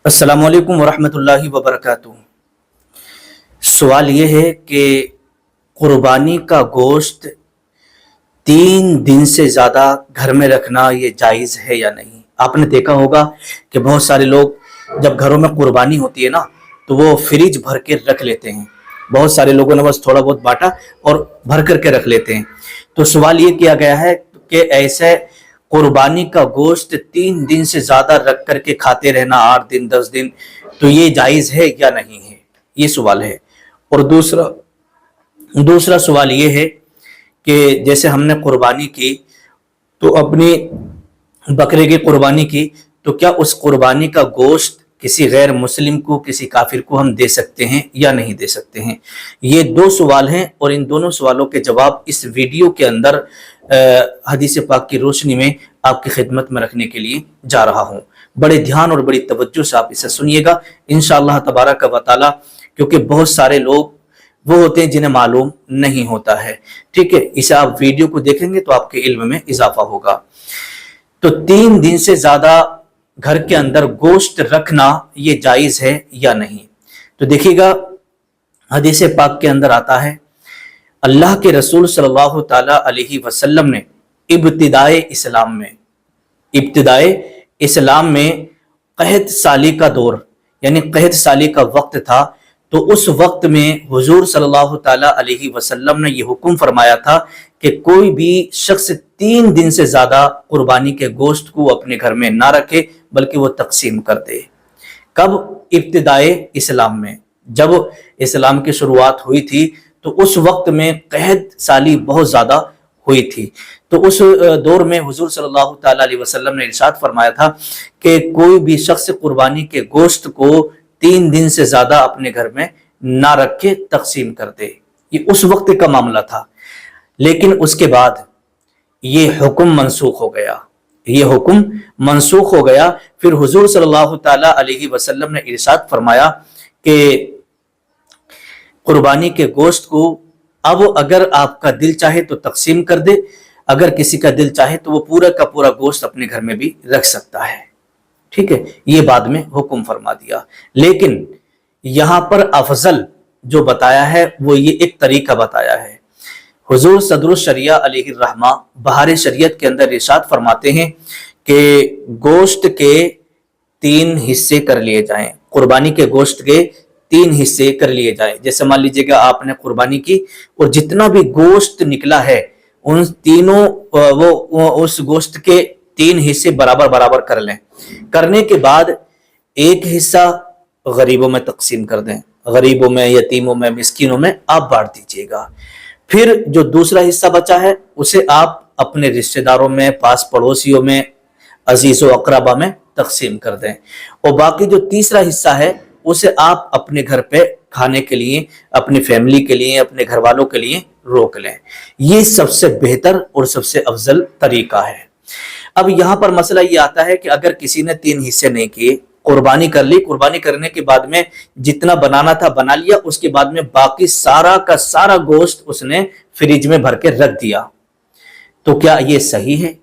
अस्सलामुअलैकुम वरहमतुल्लाहि वबरकातुहू। सवाल ये है कि कुर्बानी का गोश्त 3 दिन से ज़्यादा घर में रखना ये जायज़ है या नहीं। आपने देखा होगा कि बहुत सारे लोग जब घरों में कुर्बानी होती है ना तो वो फ्रिज भर के रख लेते हैं। बहुत सारे लोगों ने बस थोड़ा बहुत बांटा और भर करके रख लेते हैं। तो सवाल ये किया गया है कि ऐसे कुर्बानी का गोश्त 3 दिन से ज्यादा रख करके खाते रहना, 8 दिन 10 दिन, तो ये जायज है या नहीं है, ये सवाल है। और दूसरा सवाल ये है कि जैसे हमने कुर्बानी की तो अपनी बकरे की कुर्बानी की, तो क्या उस कुर्बानी का गोश्त किसी गैर मुस्लिम को, किसी काफिर को हम दे सकते हैं या नहीं दे सकते हैं। ये 2 सवाल हैं और इन दोनों सवालों के जवाब इस वीडियो के अंदर हदीस पाक की रोशनी में आपकी खिदमत में रखने के लिए जा रहा हूं। बड़े ध्यान और बड़ी तवज्जो से आप इसे सुनिएगा इंशाअल्लाह तबारक व तआला, क्योंकि बहुत सारे लोग वो होते हैं जिन्हें मालूम नहीं होता है। ठीक है, इसे आप वीडियो को देखेंगे तो आपके इल्म में इजाफा होगा। तो 3 दिन से ज्यादा घर के अंदर गोश्त रखना ये जायज है या नहीं। तो देखिएगा, हदीस पाक के अंदर आता है, अल्लाह के रसूल सल्लल्लाहु ताला अलैहि वसल्लम ने इब्तिदाए इस्लाम में कहत साली का दौर, यानी कहत साली का वक्त था, तो उस वक्त में हुजूर सल्लल्लाहु ताला अलैहि वसल्लम ने यह हुक्म फरमाया था कि कोई भी शख्स 3 दिन से ज्यादा कुर्बानी के गोश्त को अपने घर में ना रखे, बल्कि वो तकसीम कर दे। कब? इब्तिदाए इस्लाम में, जब इस्लाम की शुरुआत हुई थी तो उस वक्त में कहत साली बहुत ज्यादा हुई थी। तो उस दौर में हुजूर सल्लल्लाहु ताला अलैहि वसल्लम ने इरशाद फरमाया था कि कोई भी शख्स कुर्बानी के गोश्त को 3 दिन से ज्यादा अपने घर में ना रखे, तकसीम कर दे। ये उस वक्त का मामला था, लेकिन उसके बाद ये हुक्म मनसूख हो गया। फिर हुजूर सल्लल्लाहु ताला अलैहि वसल्लम ने इरशाद फरमाया कि कुर्बानी के गोश्त को अब अगर आपका दिल चाहे तो तकसीम कर दे, अगर किसी का दिल चाहे तो वो पूरा का पूरा गोश्त अपने घर में भी रख सकता है। ठीक है, ये बाद में हुक्म फरमा दिया। लेकिन यहां पर अफजल जो बताया है वो ये एक तरीका बताया है। हुजूर सदरुल शरिया अलैहि रहमा बहार शरीयत के अंदर इरशाद फरमाते हैं कि गोश्त के 3 हिस्से कर लिए जाएं, कुर्बानी के गोश्त के 3 हिस्से कर लिए जाएं। जैसे मान लीजिएगा आपने कुर्बानी की और जितना भी गोश्त निकला है उन तीनों वो उस गोश्त के 3 हिस्से बराबर बराबर कर लें। करने के बाद एक हिस्सा गरीबों में तकसीम कर दें, गरीबों में, यतीमों में, मिस्किनों में आप बांट दीजिएगा। फिर जो दूसरा हिस्सा बचा है उसे आप अपने रिश्तेदारों में, पास पड़ोसियों में, अजीजो अकराबा में तकसीम कर दें। और बाकी जो तीसरा हिस्सा है उसे आप अपने घर पे खाने के लिए, अपनी फैमिली के लिए, अपने घर वालों के लिए रोक लें। ये सबसे बेहतर और सबसे अफजल तरीका है। अब यहाँ पर मसला ये आता है कि अगर किसी ने 3 हिस्से नहीं किए, कुर्बानी कर ली, कुर्बानी करने के बाद में जितना बनाना था बना लिया, उसके बाद में बाकी सारा का सारा गोश्त उसने फ्रिज में भर के रख दिया, तो क्या ये सही है?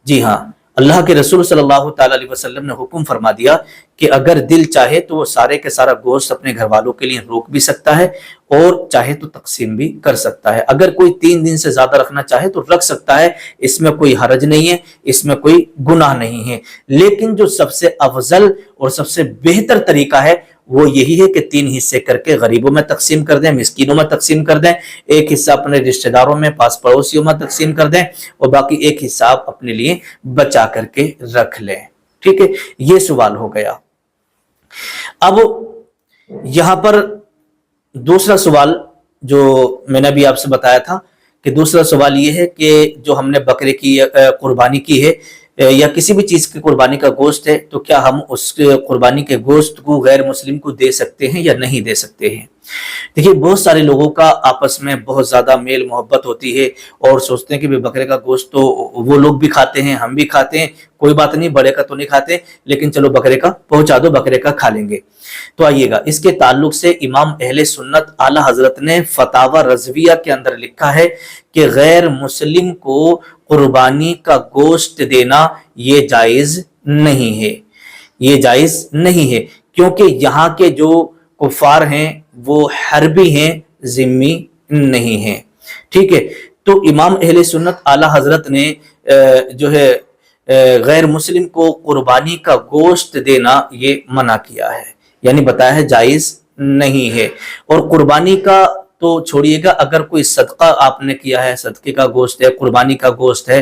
जी हाँ, अल्लाह के रसूल सल्लल्लाहु ताला अलैहि वसल्लम ने हुक्म फरमा दिया कि अगर दिल चाहे तो वो सारे के सारा गोश्त अपने घर वालों के लिए रोक भी सकता है और चाहे तो तकसीम भी कर सकता है। अगर कोई 3 दिन से ज्यादा रखना चाहे तो रख सकता है, इसमें कोई हरज नहीं है, इसमें कोई गुनाह नहीं है। लेकिन जो सबसे अफजल और सबसे बेहतर तरीका है वो यही है कि 3 हिस्से करके गरीबों में तकसीम कर दें, मिस्कीनों में तकसीम कर दें, एक हिस्सा अपने रिश्तेदारों में, पास पड़ोसियों में तकसीम कर दें और बाकी एक हिस्सा आप अपने लिए बचा करके रख लें। ठीक है, ये सवाल हो गया। अब यहां पर दूसरा सवाल जो मैंने भी आपसे बताया था कि दूसरा सवाल ये है कि जो हमने बकरे की कुर्बानी की है या किसी भी चीज की कुर्बानी का गोश्त है, तो क्या हम उस कुर्बानी के गोश्त को गैर मुस्लिम को दे सकते हैं या नहीं दे सकते हैं। देखिए, बहुत सारे लोगों का आपस में बहुत ज्यादा मेल मोहब्बत होती है और सोचते हैं कि बकरे का गोश्त तो वो लोग भी खाते हैं, हम भी खाते हैं, कोई बात नहीं, बड़े का तो नहीं खाते, लेकिन चलो बकरे का पहुंचा दो, बकरे का खा लेंगे। तो आइएगा, इसके ताल्लुक से इमाम अहले सुन्नत आला हजरत ने फतावा रजविया के अंदर लिखा है कि गैर मुस्लिम को कुर्बानी का गोश्त देना ये जायज नहीं है, ये जायज नहीं है। क्योंकि यहाँ के जो कुफार हैं वो हरबी हैं, जिम्मी नहीं हैं। ठीक है, तो इमाम अहले सुन्नत आला हजरत ने जो है गैर मुस्लिम को कुर्बानी का गोश्त देना ये मना किया है, यानी बताया है जायज नहीं है। और कुर्बानी का तो छोड़िएगा, अगर कोई सदका आपने किया है, सदके का गोश्त है, कुर्बानी का गोश्त है,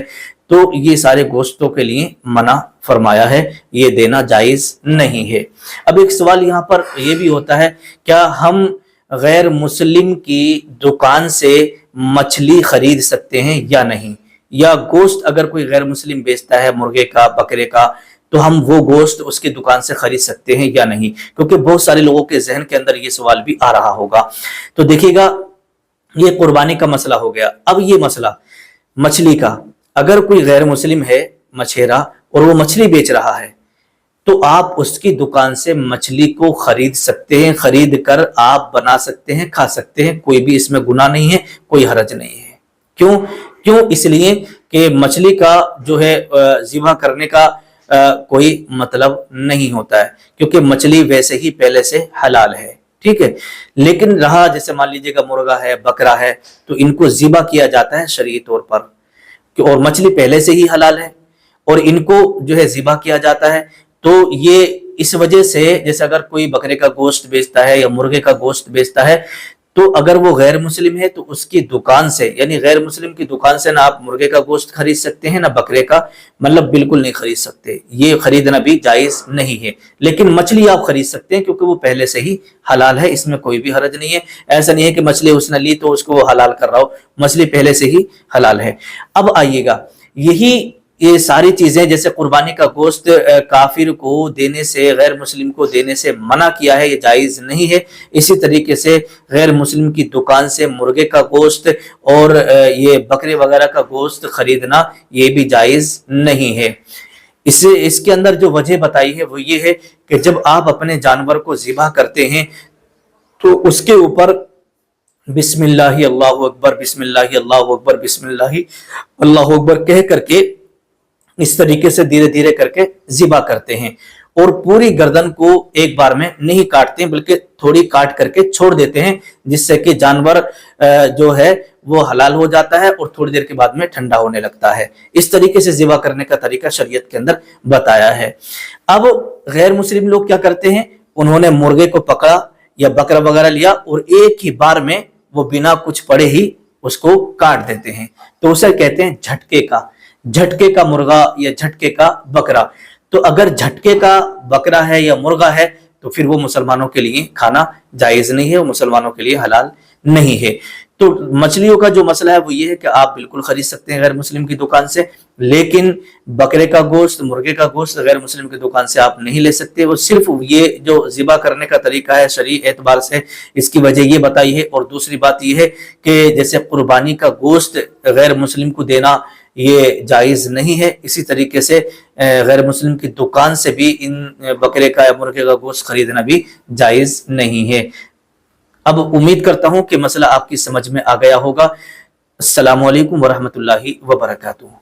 तो ये सारे गोश्तों के लिए मना फरमाया है, ये देना जायज नहीं है। अब एक सवाल यहाँ पर यह भी होता है, क्या हम गैर मुस्लिम की दुकान से मछली खरीद सकते हैं या नहीं, या गोश्त अगर कोई गैर मुस्लिम बेचता है मुर्गे का, बकरे का, तो हम वो गोश्त उसकी दुकान से खरीद सकते हैं या नहीं, क्योंकि बहुत सारे लोगों के जहन के अंदर ये सवाल भी आ रहा होगा। तो देखिएगा, ये कुर्बानी का मसला हो गया। अब ये मसला मछली का, अगर कोई गैर मुस्लिम है मछेरा और वो मछली बेच रहा है, तो आप उसकी दुकान से मछली को खरीद सकते हैं, खरीद कर आप बना सकते हैं, खा सकते हैं, कोई भी इसमें गुनाह नहीं है, कोई हरज नहीं है। क्यों? इसलिए कि मछली का जो है ज़िबा करने का कोई मतलब नहीं होता है, क्योंकि मछली वैसे ही पहले से हलाल है। ठीक है, लेकिन रहा जैसे मान लीजिएगा मुर्गा है, बकरा है, तो इनको ज़िबा किया जाता है शरई तौर पर, और मछली पहले से ही हलाल है और इनको जो है ज़िबा किया जाता है। तो ये इस वजह से, जैसे अगर कोई बकरे का गोश्त बेचता है या मुर्गे का गोश्त बेचता है, तो अगर वो गैर मुस्लिम है तो उसकी दुकान से, यानी गैर मुस्लिम की दुकान से ना आप मुर्गे का गोश्त खरीद सकते हैं ना बकरे का, मतलब बिल्कुल नहीं खरीद सकते, ये खरीदना भी जायज नहीं है। लेकिन मछली आप खरीद सकते हैं, क्योंकि वो पहले से ही हलाल है, इसमें कोई भी हरज नहीं है। ऐसा नहीं है कि मछली उसने ली तो उसको वो हलाल कर रहा हो, मछली पहले से ही हलाल है। अब आइएगा, ये सारी चीजें, जैसे कुर्बानी का गोश्त काफिर को देने से, गैर मुस्लिम को देने से मना किया है, ये जायज नहीं है। इसी तरीके से गैर मुस्लिम की दुकान से मुर्गे का गोश्त और ये बकरे वगैरह का गोश्त खरीदना ये भी जायज नहीं है। इसके अंदर जो वजह बताई है वो ये है कि जब आप अपने जानवर को ज़िबा करते हैं तो उसके ऊपर बिस्मिल्लाहि अल्लाहु अकबर, बिस्मिल्लाहि अल्लाहु अकबर, बिस्मिल्लाहि अल्लाहु अकबर कह करके इस तरीके से धीरे धीरे करके ज़िबा करते हैं, और पूरी गर्दन को एक बार में नहीं काटते हैं, बल्कि थोड़ी काट करके छोड़ देते हैं, जिससे कि जानवर जो है वो हलाल हो जाता है और थोड़ी देर के बाद में ठंडा होने लगता है। इस तरीके से ज़िबा करने का तरीका शरीयत के अंदर बताया है। अब गैर मुस्लिम लोग क्या करते हैं, उन्होंने मुर्गे को पकड़ा या बकरा वगैरह लिया और एक ही बार में वो बिना कुछ पड़े ही उसको काट देते हैं, तो उसे कहते हैं झटके का मुर्गा या झटके का बकरा। तो अगर झटके का बकरा है या मुर्गा है तो फिर वो मुसलमानों के लिए खाना जायज नहीं है, वो मुसलमानों के लिए हलाल नहीं है। तो मछलियों का जो मसला है वो ये है कि आप बिल्कुल खरीद सकते हैं गैर मुस्लिम की दुकान से, लेकिन बकरे का गोश्त, मुर्गे का गोश्त गैर मुस्लिम की दुकान से आप नहीं ले सकते। वो सिर्फ ये जो ज़िबा करने का तरीका है शरई एतबार से, इसकी वजह ये बताई है। और दूसरी बात ये है कि जैसे कुर्बानी का गोश्त गैर मुस्लिम को देना ये जायज नहीं है, इसी तरीके से गैर मुस्लिम की दुकान से भी इन बकरे का या मुर्गे का गोश्त खरीदना भी जायज नहीं है। अब उम्मीद करता हूं कि मसला आपकी समझ में आ गया होगा। अस्सलामु अलैकुम वरहमतुल्लाहि वबरकातुहू।